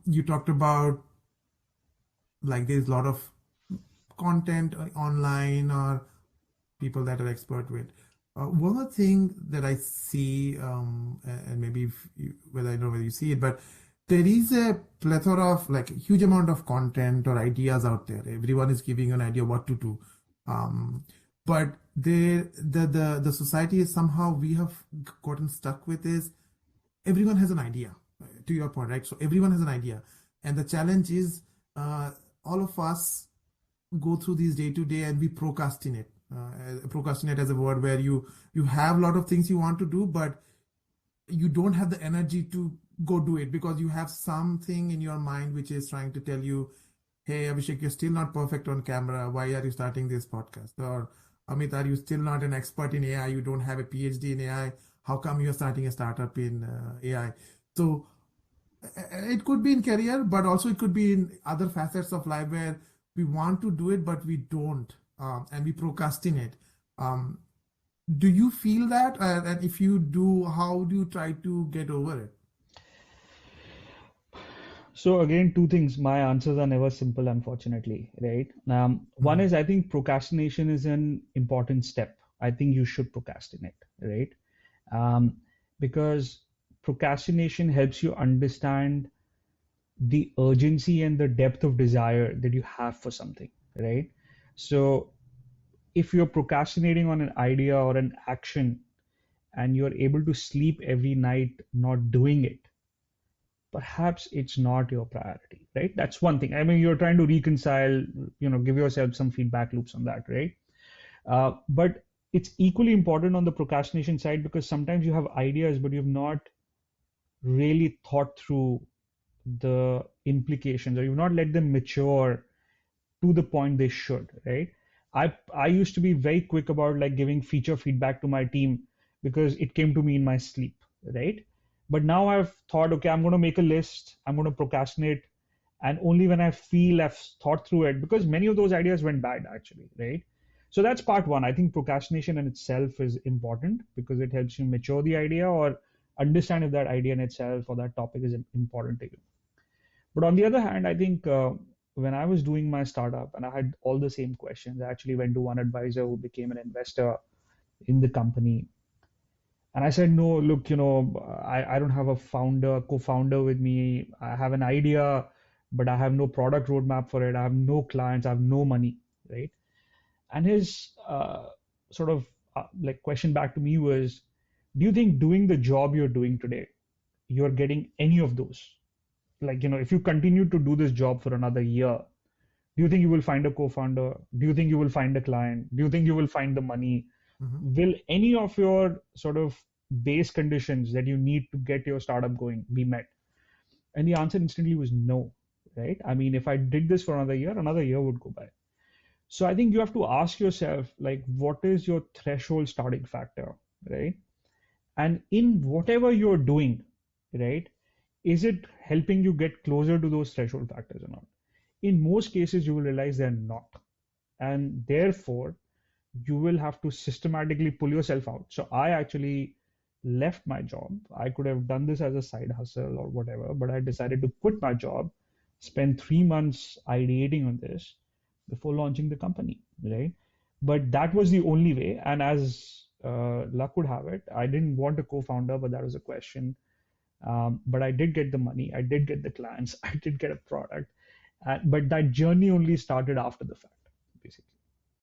You talked about like there's a lot of content online or people that are expert with. One other thing that I see, and maybe if you, whether I don't know whether you see it, but there is a plethora of like a huge amount of content or ideas out there. Everyone is giving you an idea what to do. Um, but the society is somehow we have gotten stuck with is everyone has an idea, to your point, right? So everyone has an idea, and the challenge is uh, all of us go through these day to day and we procrastinate. Procrastinate as a word where you have a lot of things you want to do, but you don't have the energy to go do it because you have something in your mind which is trying to tell you, hey Abhishek, you're still not perfect on camera, why are you starting this podcast? Or Amit, are you still not an expert in AI, you don't have a PhD in AI, how come you're starting a startup in AI? So it could be in career, but also it could be in other facets of life where we want to do it but we don't, and we procrastinate. um, do you feel that, and if you do, how do you try to get over it? So again, two things. My answers are never simple, unfortunately, right? One Mhm. is I think procrastination is an important step. I think you should procrastinate, right? Um, because procrastination helps you understand the urgency and the depth of desire that you have for something, right? So if you're procrastinating on an idea or an action and you're able to sleep every night not doing it, perhaps it's not your priority, right? That's one thing. I mean, you're trying to reconcile, give yourself some feedback loops on that, right? But it's equally important on the procrastination side because sometimes you have ideas, but you've not really thought through the implications or you've not let them mature to the point they should, right? I used to be very quick about like giving feature feedback to my team because it came to me in my sleep, right? But now I've thought, okay, I'm going to make a list, I'm going to procrastinate, and only when I feel I've thought through it, because many of those ideas went bad actually, right? So that's part one. I think procrastination in itself is important because it helps you mature the idea or understand if that idea in itself or that topic is important to you. But on the other hand, I think when I was doing my startup and I had all the same questions, I actually went to one advisor who became an investor in the company. And I said, no, look, I don't have a co-founder with me. I have an idea, but I have no product roadmap for it. I have no clients. I have no money, right? And his sort of like question back to me was, do you think doing the job you're doing today, you're getting any of those? Like, if you continue to do this job for another year, do you think you will find a co-founder? Do you think you will find a client? Do you think you will find the money? Mhm. Will any of your sort of base conditions that you need to get your startup going be met? And the answer instantly was no, right? I mean, if I did this for another year would go by. So I think you have to ask yourself, like, what is your threshold starting factor, right? And in whatever you're doing, right, is it helping you get closer to those threshold factors or not? In most cases, you will realize they're not. And therefore, you will have to systematically pull yourself out. So I actually left my job. I could have done this as a side hustle or whatever, but I decided to quit my job, spend 3 months ideating on this before launching the company, right? But that was the only way. And as luck would have it, I didn't want a co-founder, but that was a question. But I did get the money, I did get the clients, I did get a product, but that journey only started after the fact.